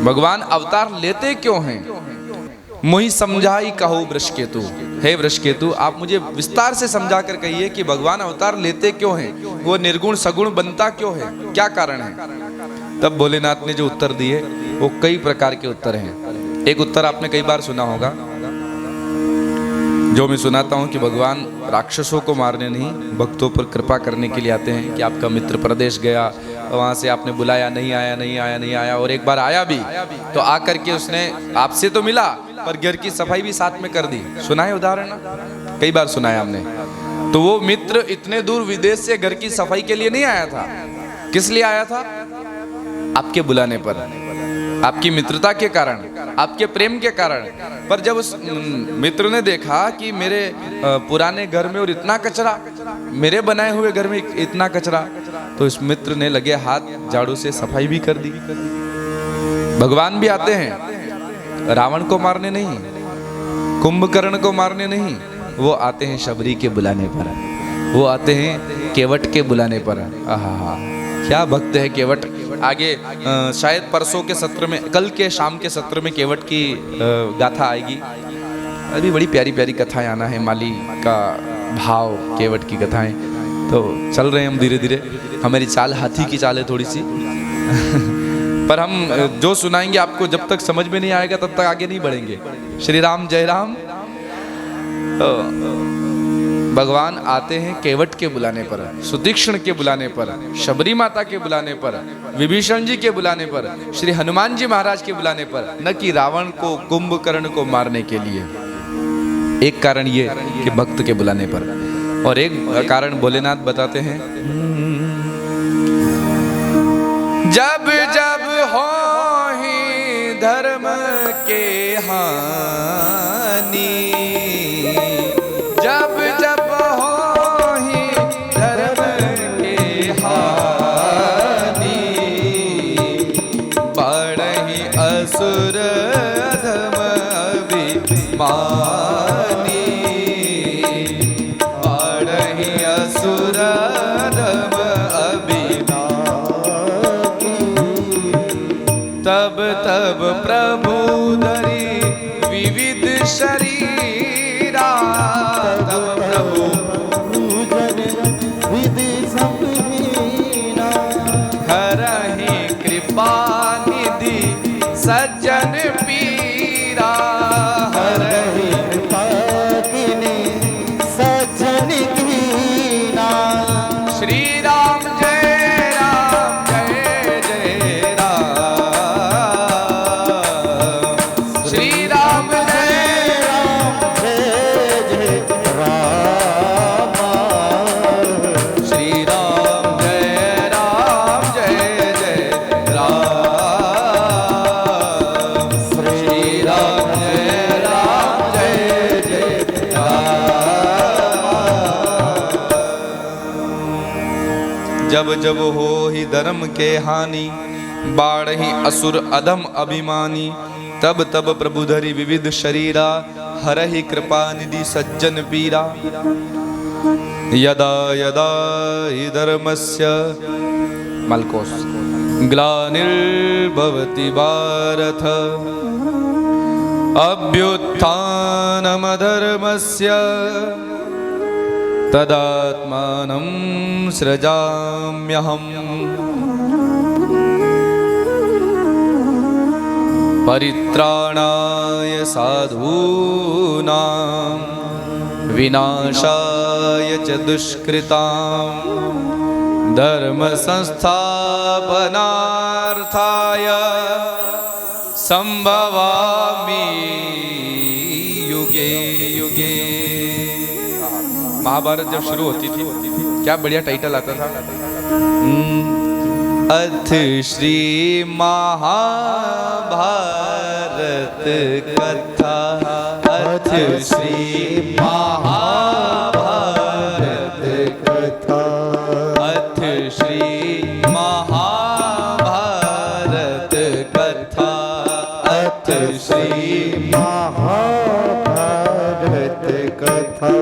भगवान अवतार लेते क्यों हैं? मोहि समझाई कहो वृषकेतु। हे वृषकेतु, आप मुझे विस्तार से समझा कर कहिए कि भगवान अवतार लेते क्यों हैं, वो निर्गुण सगुण बनता क्यों है, क्या कारण है? तब भोलेनाथ ने जो उत्तर दिए वो कई प्रकार के उत्तर हैं। एक उत्तर आपने कई बार सुना होगा, जो मैं सुनाता हूं कि भगवान राक्षसों को मारने नहीं, भक्तों पर कृपा करने के लिए आते हैं। कि आपका मित्र प्रदेश गया, वहां से आपने बुलाया, नहीं आया नहीं आया नहीं आया, और एक बार आया भी तो आकर के उसने आपसे तो मिला पर घर की सफाई भी साथ में कर दी। सुना है उदाहरण, कईबार सुना है हमने। तो वो मित्र इतने दूर विदेश से घर की सफाई के लिए नहीं आया था। किस लिए आया था? आपके बुलाने पर, आपकी मित्रता के कारण, आपके प्रेम के कारण। पर जब उस मित्र ने देखा कि मेरे पुराने घर में और इतना कचरा, मेरे बनाए हुए घर में इतना कचरा, तो इस मित्र ने लगे हाथ झाड़ू से सफाई भी कर दी। भगवान भी आते हैं रावण को मारने नहीं, कुंभकर्ण को मारने नहीं, वो आते हैं शबरी के बुलाने पर, वो आते हैं केवट के बुलाने पर। आहा, क्या भक्त है केवट। आगे शायद परसों के सत्र में, कल के शाम के सत्र में केवट की गाथा आएगी। अभी बड़ी प्यारी प्यारी कथाएं आना है, माली का भाव, केवट की कथाएं। तो चल रहे हैं हम धीरे धीरे, हमारी चाल हाथी की चाल है थोड़ी सी पर हम जो सुनाएंगे आपको जब तक समझ में नहीं आएगा तब तक आगे नहीं बढ़ेंगे। श्री राम जय राम। तो भगवान आते हैं केवट के बुलाने पर, सुतीक्ष्ण के बुलाने पर, शबरी माता के बुलाने पर, विभीषण जी के बुलाने पर, श्री हनुमान जी महाराज के बुलाने पर, न कि रावण को, कुंभकर्ण को मारने के लिए। एक कारण ये कि भक्त के बुलाने पर, और एक कारण भोलेनाथ बताते हैं, जब जब हो ही धर्म के हानि, जब जब हो ही धर्म के हानि, बढ़हि असुर अधम अभिमानी, बढ़हि असुर अधम अभिमानी। तब तब प्रभु धरि विविध शरीरा, तब प्रभु हरहि कृपा निधि सज्जन पीरा, हरहि कृपा निधि सज्जन पीरा। श्री राम जय राम जय जय राम, श्री राम जय राम जय जय राम, श्री राम जय राम जय जय राम, श्री राम जय राम जय जय राम। जब जब हो ही धर्म के हानि, बाढ़हि असुर अधम अभिमानी, तब तब प्रभु धरि विविध शरीरा, हरहि कृपा निधि सज्जन पीरा। यदा यदा हि धर्मस्य मलकोस ग्लानिर्भवति भारत, अभ्युत्थानमधर्मस्य तदात्मानं सृजाम्यहम्। परित्राणाय साधूनां विनाशाय च दुष्कृतां, धर्म संस्थापनार्थाय संभवामि युगे युगे। महाभारत जब शुरू होती थी क्या बढ़िया टाइटल आता था, अथ श्री महाभारत कथा, अथ श्री महाभारत कथा, अथ श्री महाभारत कथा, अथ श्री महाभारत कथा।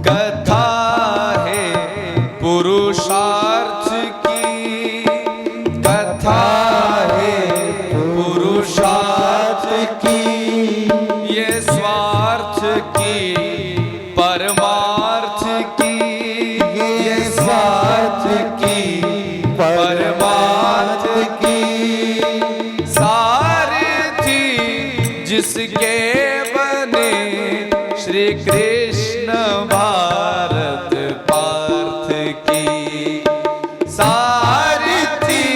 कथा है पुरुषार्थ की, कथा है स्वार्थ की, सारथी जिसके बने श्री कृष्ण भारत पार्थ की, सारथी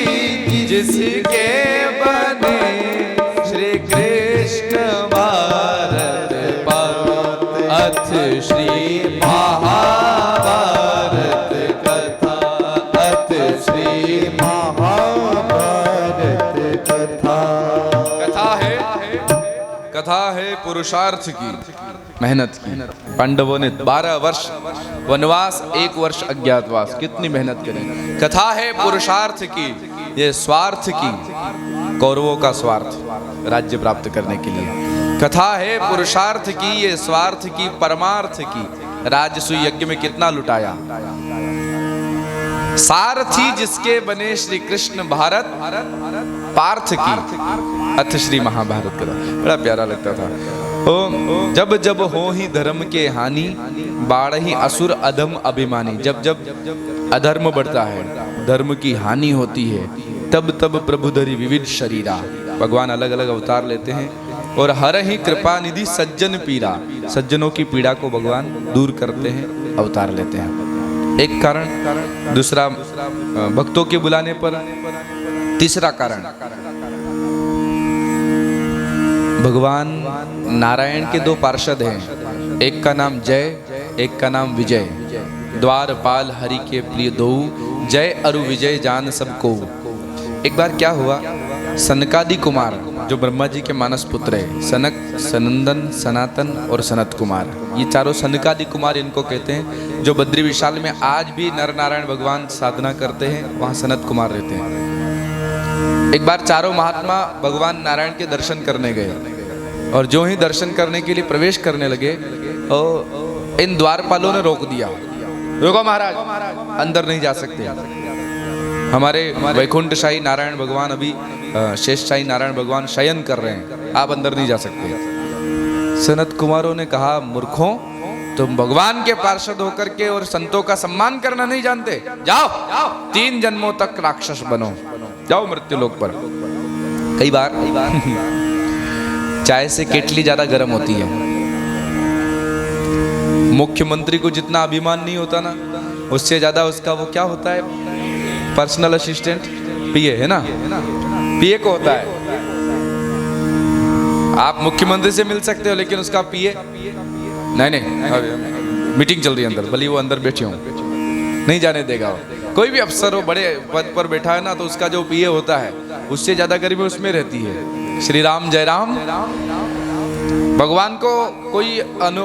जिसके बने श्री कृष्ण भारत पार्थ, अथ श्री महाभारत कथा, अथ श्री महाभारत कथा। कथा है पुरुषार्थ की, मेहनत की। पांडवों ने 12 वर्ष वनवास, 1 वर्ष अज्ञातवास, कितनी मेहनत करें। कथा है पुरुषार्थ की, ये स्वार्थ की, कौरवों का स्वार्थ राज्य प्राप्त करने के लिए। कथा है पुरुषार्थ की, ये स्वार्थ की, परमार्थ की, राजसूय यज्ञ में कितना लुटाया। सारथी जिसके बने श्री कृष्ण भारत पार्थ की, अथ श्री महाभारत कथा। बड़ा प्यारा लगता था। ओ जब जब हो ही धर्म के हानि, बाढ़ ही असुर अधम अभिमानी। जब जब अधर्म बढ़ता है, धर्म की हानि होती है, तब तब प्रभु धरि विविध शरीरा। भगवान अलग अलग अवतार लेते हैं और हर ही कृपा निधि सज्जन पीरा। सज्जनों की पीड़ा को भगवान दूर करते हैं, अवतार लेते हैं। एक कारण, दूसरा भक्तों के बुलाने पर, तीसरा कारण भगवान नारायण के 2 पार्षद हैं, एक का नाम जय, एक का नाम विजय। द्वारपाल हरि के प्रिय दो, जय अरु विजय जान सबको। एक बार क्या हुआ, सनकादि कुमार जो ब्रह्मा जी के मानस पुत्र है, सनक, सनंदन, सनातन और सनत कुमार, ये चारों सनकादि कुमार इनको कहते हैं। जो बद्री विशाल में आज भी नर नारायण भगवान साधना करते हैं, वहाँ सनत कुमार रहते हैं। एक बार चारों महात्मा भगवान नारायण के दर्शन करने गए और जो ही दर्शन करने के लिए प्रवेश करने लगे, और इन द्वारपालों ने रोक दिया। रुको महाराज, अंदर नहीं जा सकते। हमारे वैकुंठशाही नारायण भगवान अभी, शेषशाही नारायण भगवान शयन कर रहे हैं, आप अंदर नहीं जा सकते। सनत कुमारों ने कहा, मूर्खों, तुम भगवान के पार्षद होकर के और संतों का सम्मान करना नहीं जानते, जाओ 3 जन्मों तक राक्षस बनो, जाओ मृत्यु लोक पर। कई बार चाय से केटली ज्यादा गर्म होती है। मुख्यमंत्री को जितना अभिमान नहीं होता ना, उससे ज्यादा उसका वो क्या होता है, पर्सनल असिस्टेंट, पीए, है ना, पीए को होता है। आप मुख्यमंत्री से मिल सकते हो, लेकिन उसका पीए नहीं, मीटिंग चल रही है अंदर, भले वो अंदर बैठे हो, नहीं जाने देगा वो। कोई भी अफसर हो, बड़े पद पर बैठा है ना, तो उसका जो पीए होता है, उससे ज्यादा गर्मी उसमें रहती है। श्री राम जय राम। भगवान को कोई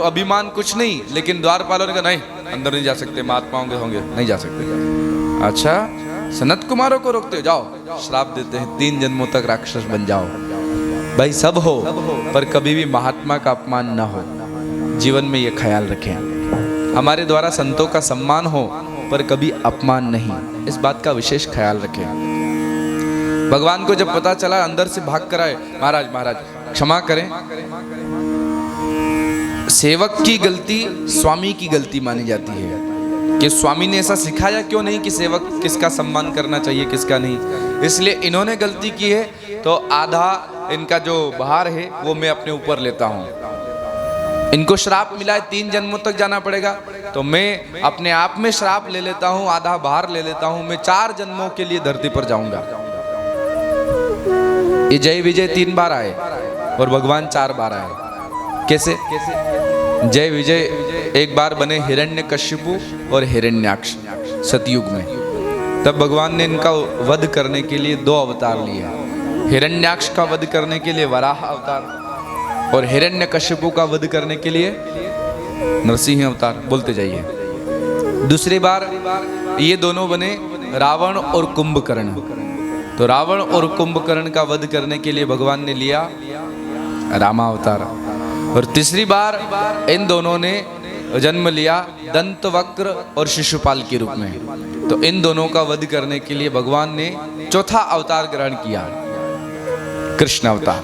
अभिमान कुछ नहीं, लेकिन द्वारपालों ने कहा नहीं, अंदर नहीं जा सकते, महात्माओं के होंगे, नहीं जा सकते। अच्छा, सनत कुमारों को रोकते हो, जाओ, श्राप देते हैं, 3 जन्मों तक राक्षस बन जाओ। भाई सब हो, पर कभी भी महात्मा का अपमान ना हो, जीवन में ये ख्याल रखें। हमारे द्वारा संतों का सम्मान हो, पर कभी अपमान नहीं, इस बात का विशेष ख्याल रखें। भगवान को जब पता चला, अंदर से भाग कर आए, महाराज महाराज क्षमा करें, सेवक की गलती स्वामी की गलती मानी जाती है। कि स्वामी ने ऐसा सिखाया क्यों नहीं कि सेवक किसका सम्मान करना चाहिए, किसका नहीं। इसलिए इन्होंने गलती की है, तो आधा इनका जो भार है वो मैं अपने ऊपर लेता हूँ। इनको श्राप मिला है, 3 जन्मों तक जाना पड़ेगा, तो मैं अपने आप में श्राप ले लेता हूँ, आधा भार ले लेता हूँ, मैं 4 जन्मों के लिए धरती पर जाऊंगा। ये जय विजय 3 बार आए और भगवान 4 बार आए। कैसे? जय विजय एक बार बने हिरण्यकश्यपु और हिरण्याक्ष सतयुग में, तब भगवान ने इनका वध करने के लिए 2 अवतार लिए। हिरण्याक्ष का वध करने के लिए वराह अवतार और हिरण्यकश्यपु का वध करने के लिए नरसिंह अवतार। बोलते जाइए। दूसरी बार ये दोनों बने रावण और कुंभकर्ण, तो रावण और कुंभकर्ण का वध करने के लिए भगवान ने लिया रामावतार। और तीसरी बार इन दोनों ने जन्म लिया दंतवक्र और शिशुपाल के रूप में, तो इन दोनों का वध करने के लिए भगवान ने 4था अवतार ग्रहण किया, कृष्ण अवतार,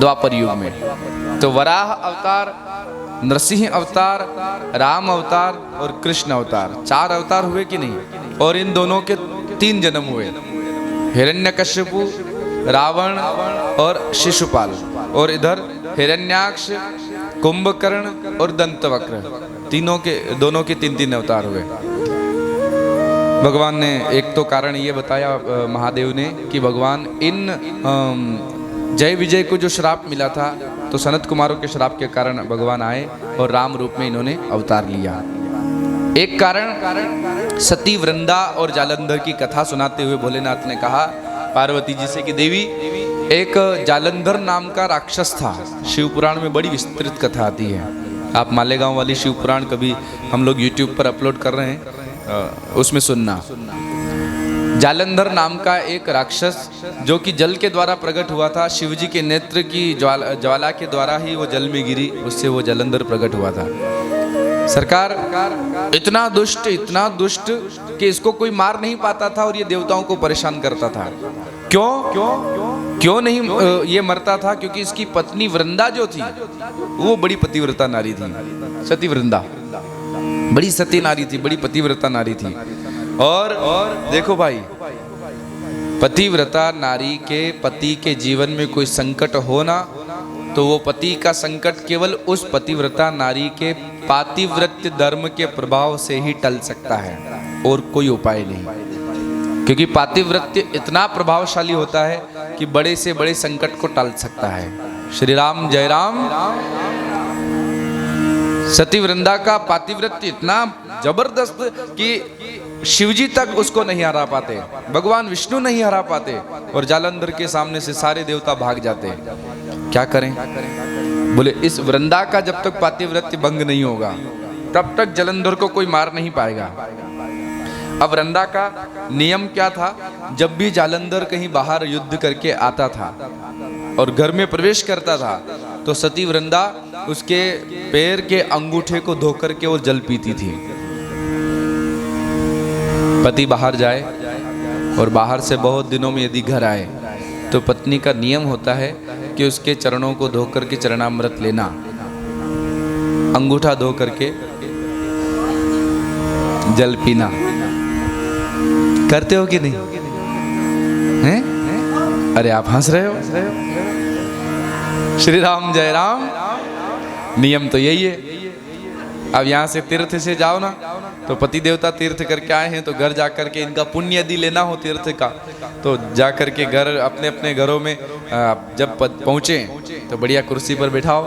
द्वापर युग में। तो वराह अवतार, नरसिंह अवतार, राम अवतार और कृष्ण अवतार, 4 अवतार हुए कि नहीं? और इन दोनों के 3 जन्म हुए। हिरण्यकश्यपु, रावण और शिशुपाल, और इधर हिरण्याक्ष, कुंभकर्ण और दंतवक्र, दोनों के 3-3 अवतार हुए। भगवान ने एक तो कारण ये बताया महादेव ने कि भगवान इन जय विजय को जो श्राप मिला था, तो सनत कुमारों के श्राप के कारण भगवान आए और राम रूप में इन्होंने अवतार लिया। एक कारण सती वृंदा और जालंधर की कथा सुनाते हुए भोलेनाथ ने कहा पार्वती जी से कि देवी, एक जालंधर नाम का राक्षस था। शिव पुराण में बड़ी विस्तृत कथा आती है। आप मालेगांव वाली शिव पुराण कभी हम लोग YouTube पर अपलोड कर रहे हैं, उसमें सुनना। जालंधर नाम का एक राक्षस जो कि जल के द्वारा प्रकट हुआ था, शिवजी के नेत्र की ज्वाला के द्वारा ही वो जल में गिरी, उससे वो जालंधर प्रकट हुआ था। सरकार इतना दुष्ट कि इसको कोई मार नहीं पाता था और ये देवताओं को परेशान करता था। क्यों नहीं ये मरता था? क्योंकि इसकी पत्नी वृंदा जो थी वो बड़ी पतिव्रता नारी थी। सती वृंदा बड़ी सती नारी थी, बड़ी पतिव्रता नारी थी। और देखो भाई, पतिव्रता नारी के पति के जीवन में कोई संकट हो ना, तो वो पति का संकट केवल उस पतिव्रता नारी के पातिव्रत्य धर्म के प्रभाव से ही टल सकता है, और कोई उपाय नहीं। क्योंकि पातिव्रत्य इतना प्रभावशाली होता है कि बड़े से बड़े संकट को टाल सकता है। श्री राम जय राम। सती वृंदा का पातिव्रत्य इतना जबरदस्त कि शिवजी तक उसको नहीं हरा पाते, भगवान विष्णु नहीं हरा पाते, और जालंधर के सामने से सारे देवता भाग जाते। क्या करें? बोले इस वृंदा का जब तक पातिव्रत्य भंग नहीं होगा तब तक जालंधर को कोई मार नहीं पाएगा। अब वृंदा का नियम क्या था? जब भी जालंधर कहीं बाहर युद्ध करके आता था और घर में प्रवेश करता था, तो सती वृंदा उसके पैर के अंगूठे को धो करके वो जल पीती थी। पति बाहर जाए और बाहर से बहुत दिनों में यदि घर आए, तो पत्नी का नियम होता है कि उसके चरणों को धो करके चरणामृत लेना, अंगूठा धो करके जल पीना। करते हो कि नहीं? हैं? अरे आप हंस रहे हो। श्री राम जय राम। नियम तो यही है। अब यहाँ से तीर्थ से जाओ ना, तो पति देवता तीर्थ करके आए हैं, तो घर जाकर के इनका पुण्य यदि लेना हो तीर्थ का, तो जाकर के घर अपने अपने घरों में जब पहुँचे तो बढ़िया कुर्सी पर बैठाओ,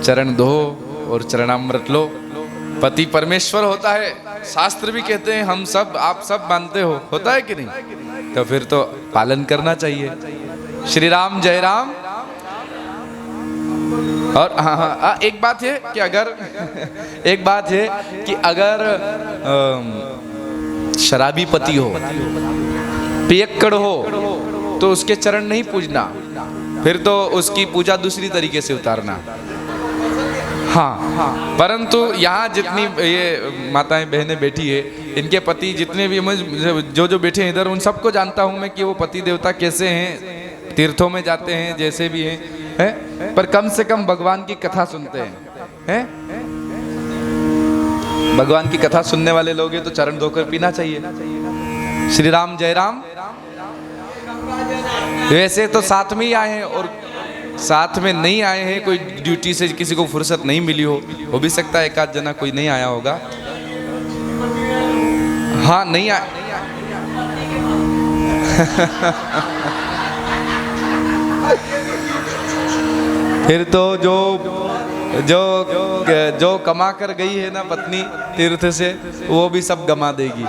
चरण धो और चरणामृत लो। पति परमेश्वर होता है, शास्त्र भी कहते हैं, हम सब आप सब मानते हो, होता है कि नहीं? तो फिर तो पालन करना चाहिए। श्री राम जय राम। और हाँ, एक बात है कि अगर शराबी पति हो, पियक्कड़ हो, तो उसके चरण नहीं पूजना, फिर तो उसकी पूजा दूसरी तरीके से उतारना। हाँ, परंतु यहाँ जितनी ये माताएं बहनें बैठी है, इनके पति जितने भी जो बैठे हैं इधर, उन सबको जानता हूँ मैं कि वो पति देवता कैसे हैं, तीर्थों में जाते हैं, जैसे भी हैं, पर कम से कम भगवान की कथा सुनते हैं। भगवान की कथा सुनने वाले लोग हैं तो चरण धोकर पीना चाहिए। श्री राम जय राम। वैसे तो साथ में ही आए हैं, और साथ में नहीं आए हैं, कोई ड्यूटी से किसी को फुर्सत नहीं मिली हो भी सकता है, एक आध जना कोई नहीं आया होगा। हाँ, नहीं आया। फिर तो जो कमा कर गई है ना पत्नी तीर्थ से, वो भी सब गमा देगी।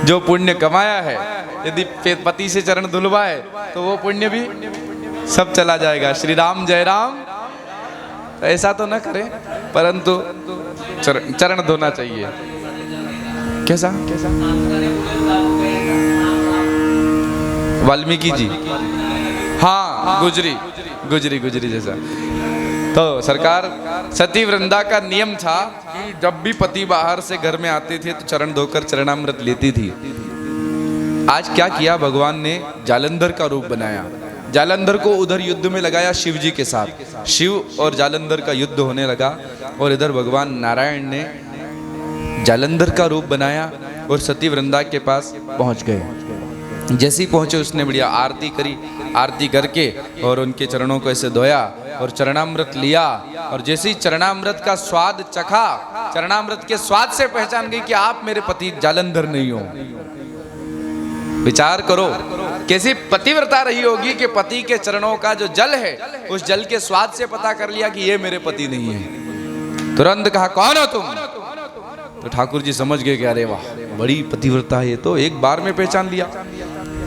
जो पुण्य कमाया है, यदि पति से चरण धुलवाए तो वो पुण्य भी सब चला जाएगा। श्री राम जय राम। ऐसा तो न करें, परंतु चरण धोना चाहिए। कैसा? वाल्मीकि जी, हाँ, गुजरी जैसा। तो सरकार, सती वृंदा का नियम था कि जब भी पति बाहर से घर में आते थे तो चरण धोकर चरणामृत लेती थी। आज क्या किया भगवान ने? जालंधर का रूप बनाया। जालंधर को उधर युद्ध में लगाया शिव जी के साथ। शिव और जालंधर का युद्ध होने लगा, और इधर भगवान नारायण ने जालंधर का रूप बनाया और सती वृंदा के पास पहुंच गए। जैसे ही पहुंचे उसने बढ़िया आरती करी, आरती करके और उनके चरणों को ऐसे धोया और चरणामृत लिया। और जैसे ही चरणामृत का स्वाद चखा, चरणामृत के स्वाद से पहचान गई कि आप मेरे पति जालंधर नहीं हो। विचार करो कैसी पतिव्रता रही होगी कि पति के चरणों का जो जल है उस जल के स्वाद से पता कर लिया कि ये मेरे पति नहीं है। तुरंत कहा कौन हो तुम? तो ठाकुर जी समझ गए कि अरे वाह बड़ी पतिव्रता है, ये तो एक बार में पहचान लिया।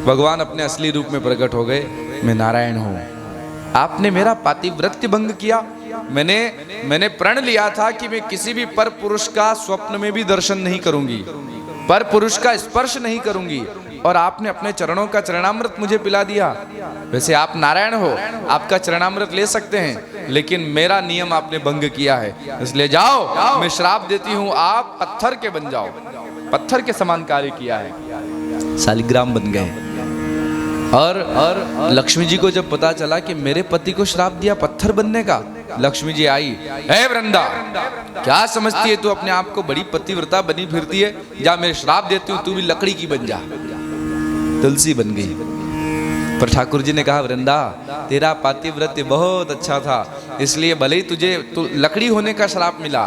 भगवान अपने असली रूप में प्रकट हो गए, मैं नारायण हूं। आपने मेरा पातिव्रत्य भंग किया। मैंने प्रण लिया था कि मैं किसी भी पर पुरुष का स्वप्न में भी दर्शन नहीं करूंगी, पर पुरुष का स्पर्श नहीं करूंगी, और आपने अपने चरणों का चरणामृत मुझे पिला दिया। वैसे आप नारायण हो, आपका चरणामृत ले सकते हैं, लेकिन मेरा नियम आपने भंग किया है, इसलिए जाओ मैं श्राप देती हूं, आप पत्थर के बन जाओ। पत्थर के समान कार्य किया है, शालिग्राम बन गए। और लक्ष्मी जी को जब पता चला कि मेरे पति को श्राप दिया पत्थर बनने का, लक्ष्मी जी आई, हे वृंदा क्या समझती है तू अपने आप को, बड़ी पतिव्रता बनी फिरती है, जा मैं श्राप देती हूँ, तू भी लकड़ी की बन जा। तुलसी बन गई। पर ठाकुर जी ने कहा वृंदा तेरा पातिव्रत्य बहुत अच्छा था, इसलिए भले ही तुझे लकड़ी होने का श्राप मिला,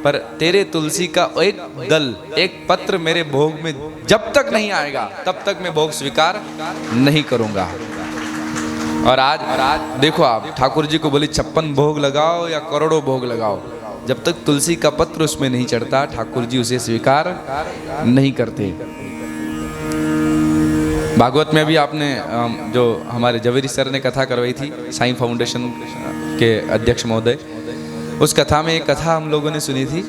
पर तेरे तुलसी का एक दल, एक पत्र मेरे भोग में जब तक नहीं आएगा तब तक मैं भोग स्वीकार नहीं करूंगा। और आज देखो आप ठाकुर जी को बोली 56 भोग लगाओ या करोड़ों भोग लगाओ, जब तक तुलसी का पत्र उसमें नहीं चढ़ता ठाकुर जी उसे स्वीकार नहीं करते। भागवत में भी आपने जो हमारे जवेरी सर ने कथा करवाई थी, साईं फाउंडेशन के अध्यक्ष महोदय, उस कथा में एक कथा हम लोगों ने सुनी थी।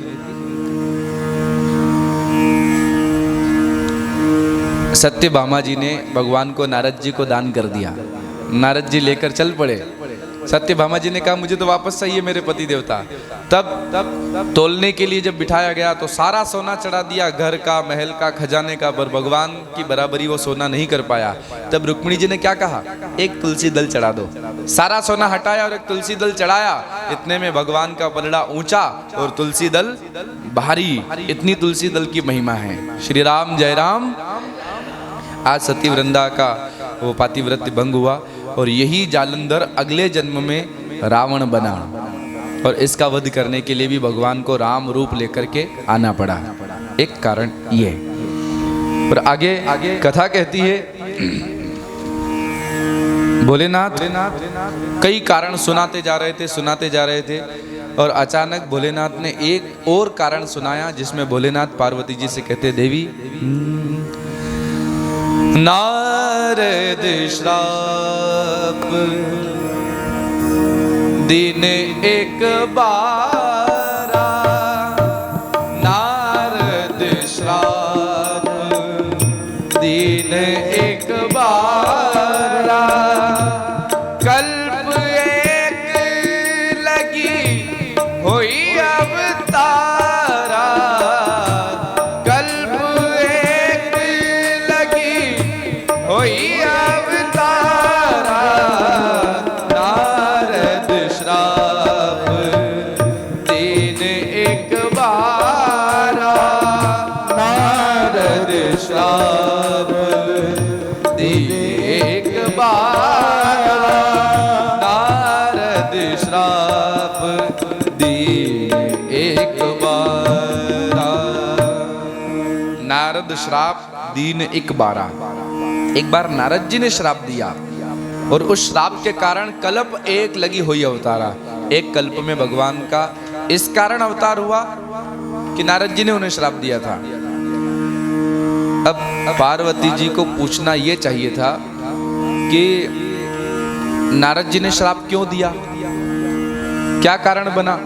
सत्यभामा जी ने भगवान को नारद जी को दान कर दिया। नारद जी लेकर चल पड़े। सत्यभामा जी ने कहा मुझे तो वापस चाहिए मेरे पति देवता। तब तोलने के लिए जब बिठाया गया तो सारा सोना चढ़ा दिया, घर का, महल का, खजाने का, पर भगवान की बराबरी वो सोना नहीं कर पाया। तब रुक्मिणी जी ने क्या कहा, एक तुलसी दल चढ़ा दो। सारा सोना हटाया और एक तुलसी दल चढ़ाया। इतने में भगवान का पलड़ा ऊंचा और तुलसी दल भारी। इतनी तुलसी दल की महिमा है। श्री राम जय राम। आज सती वृंदा का वो पातिव्रत्य भंग हुआ और यही जालंधर अगले जन्म में रावण बना, और इसका वध करने के लिए भी भगवान को राम रूप लेकर के आना पड़ा। एक कारण ये। पर आगे कथा कहती है भोलेनाथ कई कारण सुनाते जा रहे थे और अचानक भोलेनाथ ने एक और कारण सुनाया, जिसमें भोलेनाथ पार्वती जी से कहते, देवी नारद श्राप दिन एक बारा, नारद श्राप दिन एक बारा, कल्प एक लगी होई अवतारा, कल्प एक लगी होई अवतारा, नारद श्राप दिन एक बारा, नारद श्राप दिन एक बारा, नारद श्राप दिन एक बारा। नारद श्राप दिन एक बारा। एक बार नारद जी ने श्राप दिया और उस श्राप के कारण कल्प एक लगी हुई अवतारा। एक कल्प में भगवान का इस कारण अवतार हुआ कि नारद जी ने उन्हें श्राप दिया था। अब पार्वती जी को पूछना यह चाहिए था कि नारद जी ने श्राप क्यों दिया, क्या कारण बना,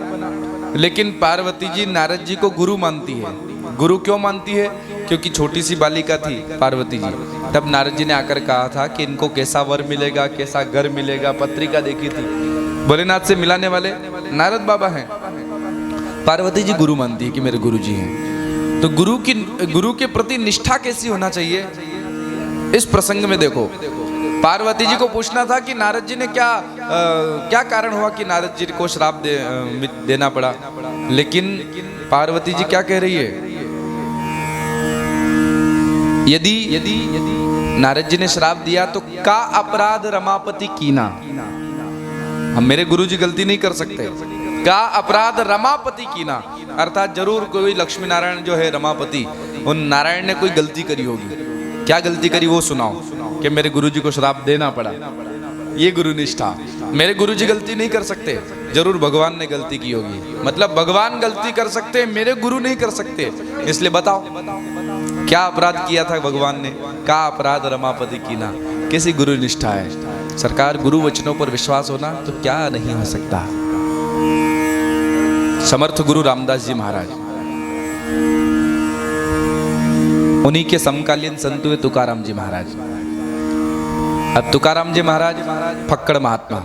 लेकिन पार्वती जी नारद जी को गुरु मानती है। गुरु क्यों मानती है? क्योंकि छोटी सी बालिका थी पार्वती जी। तब नारद जी ने आकर कहा था कि इनको कैसा वर मिलेगा, कैसा घर मिलेगा, पत्रिका देखी थी। भोलेनाथ से मिलाने वाले नारद बाबा हैं। पार्वती जी गुरु मानती है कि मेरे गुरु जी हैं। तो गुरु के प्रति निष्ठा कैसी होना चाहिए, इस प्रसंग में देखो। पार्वती जी को पूछना था कि नारद जी ने क्या कारण हुआ कि नारद जी को श्राप देना पड़ा, लेकिन पार्वती जी क्या कह रही है, यदि यदि नारद जी ने श्राप दिया तो का अपराध रमापति कीना, हम मेरे गुरुजी गलती नहीं कर सकते, का अपराध रमापति कीना, अर्थात जरूर कोई लक्ष्मी नारायण जो है रमापति, उन नारायण ने कोई गलती करी होगी। क्या गलती करी वो सुनाओ कि मेरे गुरुजी को श्राप देना पड़ा। ये गुरु निष्ठा, मेरे गुरुजी गलती नहीं कर सकते, जरूर भगवान ने गलती की होगी। मतलब भगवान गलती कर सकते, मेरे गुरु नहीं कर सकते। इसलिए बताओ क्या अपराध किया था भगवान ने, का अपराध रमापति कीना, कैसी गुरु निष्ठा है। सरकार गुरु वचनों पर विश्वास होना तो क्या नहीं हो सकता। समर्थ गुरु रामदास जी महाराज, उन्हीं के समकालीन संत हुए तुकाराम जी महाराज। अब तुकाराम जी महाराज फक्कड़ महात्मा,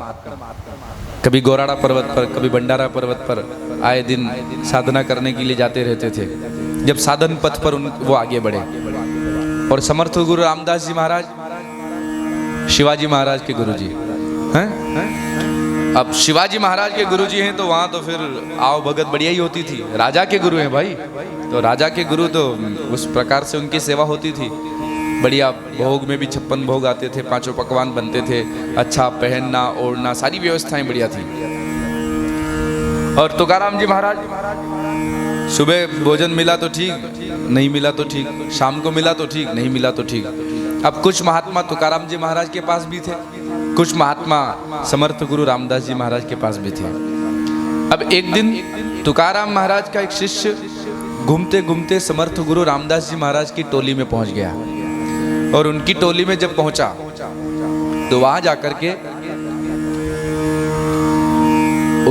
कभी गोराड़ा पर्वत पर, कभी भंडारा पर्वत पर आए दिन साधना करने के लिए जाते रहते थे। जब साधन पथ पर वो आगे बढ़े, और समर्थ गुरु रामदास जी महाराज शिवाजी महाराज के गुरुजी हैं। अब शिवाजी महाराज के गुरुजी हैं तो वहाँ तो फिर आओ भगत बढ़िया ही होती थी। राजा के गुरु हैं भाई, तो राजा के गुरु तो उस प्रकार से उनकी सेवा होती थी। बढ़िया भोग में भी 56 भोग आते थे, 5 पकवान बनते थे, अच्छा पहनना ओढ़ना सारी व्यवस्थाएं बढ़िया थी। और तुकाराम जी महाराज, सुबह भोजन मिला तो ठीक, नहीं मिला तो ठीक, शाम को मिला तो ठीक, नहीं मिला तो ठीक। अब कुछ महात्मा तुकाराम जी महाराज के पास भी थे, कुछ महात्मा समर्थ गुरु रामदास जी महाराज के पास भी थे। अब एक दिन तुकाराम महाराज का एक शिष्य घूमते घूमते समर्थ गुरु रामदास जी महाराज की टोली में पहुंच गया, और उनकी टोली में जब पहुंचा तो वहां जाकर के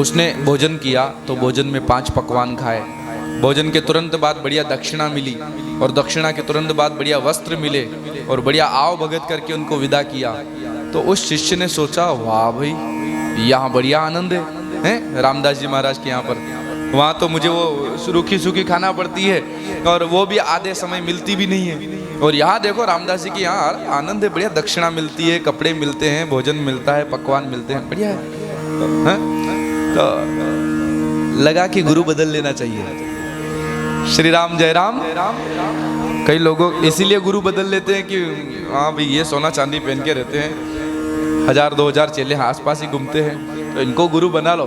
उसने भोजन किया। तो भोजन में 5 पकवान खाए, भोजन के तुरंत बाद बढ़िया दक्षिणा मिली, और दक्षिणा के तुरंत बाद बढ़िया वस्त्र मिले, और बढ़िया आओ भगत करके उनको विदा किया। तो उस शिष्य ने सोचा, वाह भाई यहाँ बढ़िया आनंद है रामदास जी महाराज के यहाँ पर। वहाँ तो मुझे वो रूखी सूखी खाना पड़ती है, और वो भी आधे समय मिलती भी नहीं है। और यहाँ देखो रामदास जी के यहाँ आनंद है, बढ़िया दक्षिणा मिलती है, कपड़े मिलते हैं, भोजन मिलता है, पकवान मिलते हैं, बढ़िया है। तो लगा कि गुरु बदल लेना चाहिए। श्री राम जय राम। कई लोगों इसीलिए गुरु बदल लेते हैं कि हाँ भाई ये सोना चांदी पहन के रहते हैं, 1000-2000 चेले आसपास ही घूमते हैं, तो इनको गुरु बना लो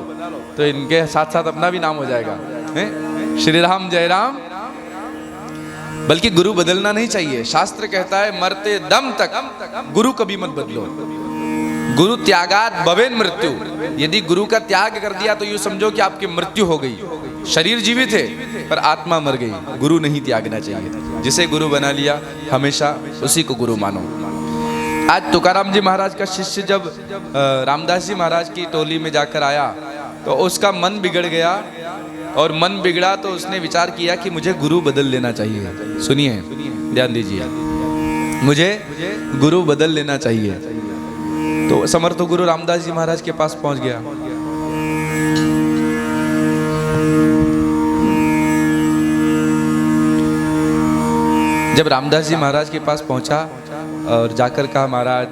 तो इनके साथ साथ अपना भी नाम हो जाएगा। श्री राम जय राम। बल्कि गुरु बदलना नहीं चाहिए। शास्त्र कहता है मरते दम तक गुरु कभी मत बदलो। गुरु त्यागात भवेन मृत्यु। यदि गुरु का त्याग कर दिया तो यूं समझो कि आपकी मृत्यु हो गई। शरीर जीवित है पर आत्मा मर गई। गुरु नहीं त्यागना चाहिए। जिसे गुरु बना लिया हमेशा उसी को गुरु मानो। आज तुकाराम जी महाराज का शिष्य जब रामदास जी महाराज की टोली में जाकर आया तो उसका मन बिगड़ गया, और मन बिगड़ा तो उसने विचार किया कि मुझे गुरु बदल लेना चाहिए। सुनिए, ध्यान दीजिए, मुझे गुरु बदल लेना चाहिए। तो समर्थ गुरु रामदास जी महाराज के पास पहुंच गया। जब रामदास जी महाराज के पास पहुंचा और जाकर कहा, महाराज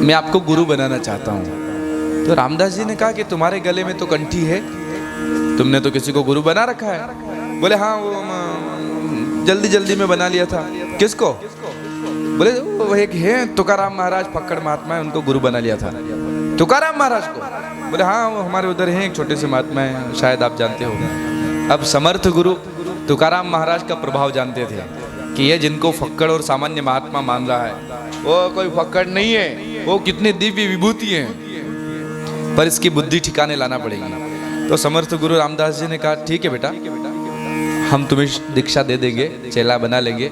मैं आपको गुरु बनाना चाहता हूं। तो रामदास जी ने कहा कि तुम्हारे गले में तो कंठी है, तुमने तो किसी को गुरु बना रखा है। बोले हाँ, वो जल्दी जल्दी में बना लिया था। किसको? बोले वो एक है तुकाराम महाराज, फक्कड़ महात्मा है, उनको गुरु बना लिया था। तुकाराम महाराज को? बोले हाँ, वो हमारे उधर हैं, एक छोटे से महात्मा है, शायद आप जानते हो। अब समर्थ गुरु तुकाराम महाराज का प्रभाव जानते थे कि ये जिनको फक्कड़ और सामान्य महात्मा मान रहा है वो कोई फक्कड़ नहीं है, वो कितनी दिव्य विभूति है, पर इसकी बुद्धि ठिकाने लाना पड़ेगी। तो समर्थ गुरु रामदास जी ने कहा, ठीक है बेटा, हम तुम्हें दीक्षा दे देंगे, चेला बना लेंगे।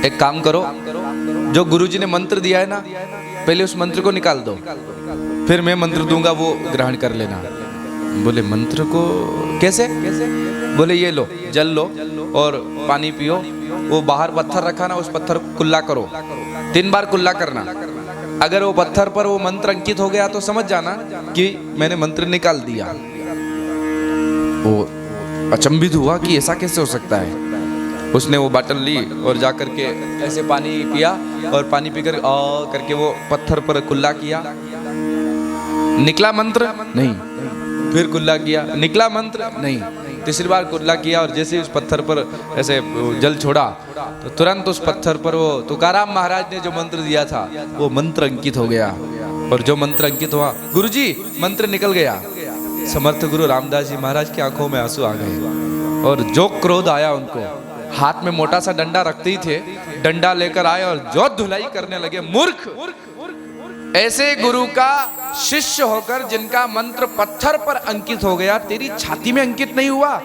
एक काम करो, जो गुरुजी ने मंत्र दिया है ना, पहले उस मंत्र को निकाल दो, फिर मैं मंत्र दूंगा, वो ग्रहण कर लेना। बोले मंत्र को कैसे? बोले ये लो, जल लो और पानी पियो, वो बाहर पत्थर रखा ना, उस पत्थर को कुल्ला करो, 3 बार कुल्ला करना। अगर वो पत्थर पर वो मंत्र अंकित हो गया तो समझ जाना कि मैंने मंत्र निकाल दिया। वो अचंभित हुआ कि ऐसा कैसे हो सकता है। उसने वो बाटल ली और जाकर के ऐसे पानी पिया, और पानी पीकर करके वो पत्थर पर कुल्ला किया। निकला मंत्र? नहीं। फिर कुल्ला किया, निकला मंत्र? नहीं। तीसरी बार कुल्ला किया और जैसे ही उस पत्थर पर ऐसे जल छोड़ा तो तुरंत उस पत्थर पर वो तुकाराम महाराज ने जो मंत्र दिया था वो मंत्र अंकित हो गया। और जो मंत्र अंकित हुआ, गुरुजी मंत्र निकल गया। समर्थ गुरु रामदास जी महाराज की आंखों में आंसू आ गए और जो क्रोध आया उनको, हाथ में मोटा सा डंडा रखते ही थे, डंडा लेकर आए और जो धुलाई करने लगे। मूर्ख, ऐसे गुरु का शिष्य होकर जिनका मंत्र पत्थर पर अंकित हो गया, तेरी छाती में अंकित नहीं हुआ।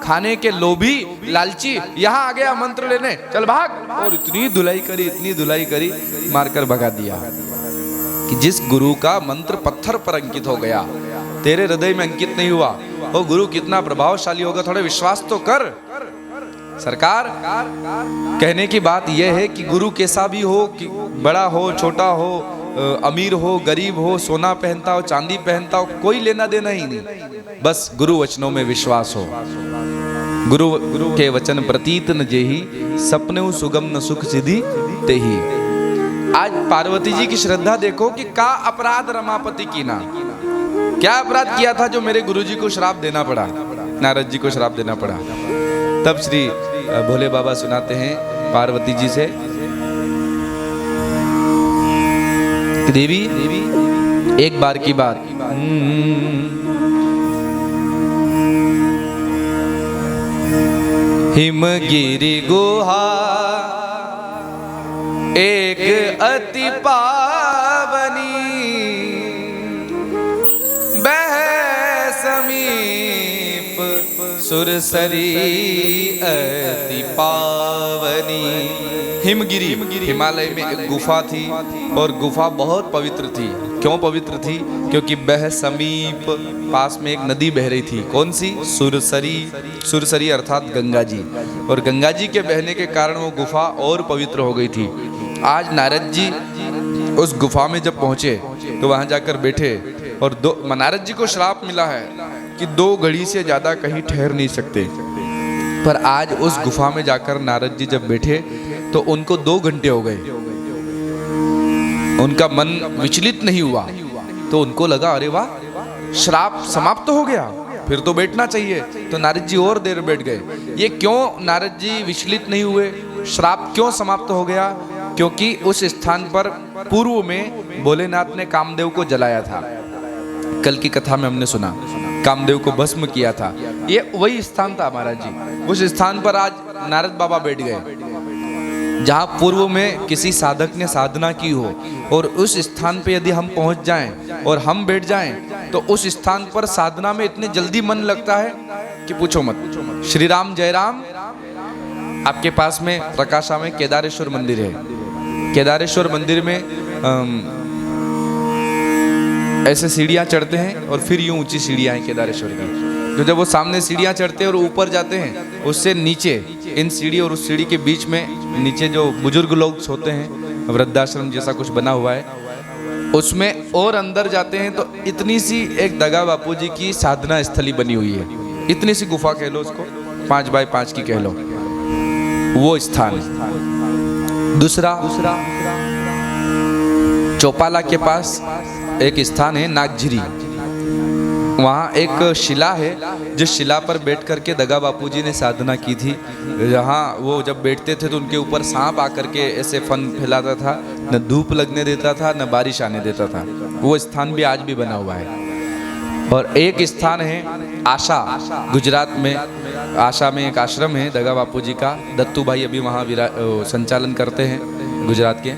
खाने के लोभी लालची यहां आ गया मंत्र लेने, चल भाग। और इतनी धुलाई करी, इतनी धुलाई करी, मारकर भगा दिया। कि जिस गुरु का मंत्र पत्थर पर अंकित हो गया, तेरे हृदय में अंकित नहीं हुआ, वो गुरु कितना प्रभावशाली होगा, थोड़ा विश्वास तो कर। सरकार, कहने की बात यह है कि गुरु कैसा भी हो, कि बड़ा हो छोटा हो, अमीर हो गरीब हो, सोना पहनता हो चांदी पहनता हो, कोई लेना देना ही नहीं। बस गुरु वचनों में विश्वास हो। गुरु के वचन प्रतीत न जेही, सपने सुगम न सुख सिद्धि तेही। आज पार्वती जी की श्रद्धा देखो कि का अपराध रमापति की ना, क्या अपराध किया था जो मेरे गुरुजी को श्राप देना पड़ा, नारद जी को श्राप देना पड़ा। तब श्री भोले बाबा सुनाते हैं पार्वती जी से, देवी एक बार की बात, हिमगिरी गुहा एक अति पावनी, बह समीप सुरसरी अति पावनी। हिमगिरी, हिमालय में एक गुफा थी और गुफा बहुत पवित्र थी। क्यों पवित्र थी? क्योंकि बह समीप, पास में एक नदी बह रही थी। कौन सी? सुरसरी। सुरसरी अर्थात गंगा जी। और गंगा जी के बहने के कारण वो गुफा और पवित्र हो गई थी। आज नारद जी उस गुफा में जब पहुंचे तो वहां जाकर बैठे और नारद जी को श्राप मिला है कि 2 घड़ी से ज्यादा कहीं ठहर नहीं सकते। पर आज उस गुफा में जाकर नारद जी जब बैठे तो उनको 2 घंटे हो गए, उनका मन विचलित नहीं हुआ। तो उनको लगा अरे वाह, श्राप समाप्त हो गया, फिर तो बैठना चाहिए। तो नारद जी और देर बैठ गए। ये क्यों नारद जी विचलित नहीं हुए, श्राप क्यों समाप्त हो गया? क्योंकि उस स्थान पर पूर्व में भोलेनाथ ने कामदेव को जलाया था। कल की कथा में हमने सुना, कामदेव को भस्म किया था। ये वही स्थान था महाराज जी। उस स्थान पर आज नारद बाबा बैठ गए जहाँ पूर्व में किसी साधक ने साधना की हो, और उस स्थान पे यदि हम पहुँच जाएं और हम बैठ जाएं तो उस स्थान पर साधना में इतने जल्दी मन लगता है कि पूछो मत। श्री राम जय राम। आपके पास में प्रकाशा में केदारेश्वर मंदिर है। केदारेश्वर मंदिर में ऐसे सीढ़ियाँ चढ़ते हैं और फिर यूं ऊंची सीढ़ियाँ हैं केदारेश्वर की। तो जब वो सामने सीढ़ियाँ चढ़ते हैं और ऊपर जाते हैं, उससे नीचे इन सीढ़ी और उस सीढ़ी के बीच में नीचे जो बुजुर्ग लोग सोते हैं, वृद्धाश्रम जैसा कुछ बना हुआ है, उसमें और अंदर जाते हैं तो इतनी सी एक दगा बापू जी की साधना स्थली बनी हुई है। इतनी सी गुफा कह लो उसको, 5 बाय 5 की कह लो, वो स्थान। दूसरा चौपाला के पास एक स्थान है नागझिरी। वहाँ एक शिला है जिस शिला पर बैठ करके दगा बापूजी ने साधना की थी। जहाँ वो जब बैठते थे तो उनके ऊपर सांप आकर के ऐसे फन फैलाता था, न धूप लगने देता था न बारिश आने देता था। वो स्थान भी आज भी बना हुआ है। और एक स्थान है आशा, गुजरात में। आशा में एक आश्रम है दगा बापूजी का। दत्तू भाई अभी वहाँ संचालन करते हैं गुजरात के।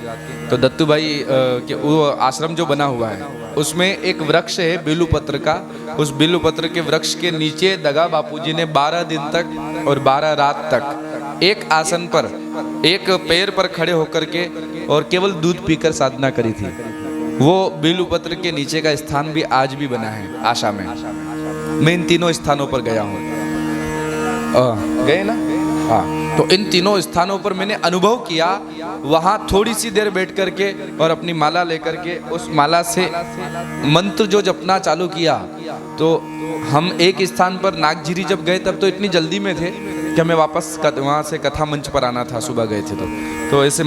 तो दत्तू भाई के वो आश्रम जो बना हुआ है उसमें एक वृक्ष है बेलूपत्र का। उस बेलूपत्र के वृक्ष के नीचे दगा बापूजी ने 12 दिन तक और 12 रात तक एक आसन पर, एक पैर पर खड़े होकर के और केवल दूध पीकर साधना करी थी। वो बेलूपत्र के नीचे का स्थान भी आज भी बना है आशा में। मैं इन तीनों स्थानों पर गया हूँ। गए ना? हाँ। तो इन तीनों स्थानों पर मैंने अनुभव किया। वहाँ थोड़ी सी देर बैठ करके और अपनी माला लेकर के उस माला से मंत्र जो जपना चालू किया, तो हम एक स्थान पर नागझिरी जब गए तब तो इतनी जल्दी में थे कि हमें वापस वहाँ से कथा मंच पर आना था, सुबह गए थे तो ऐसे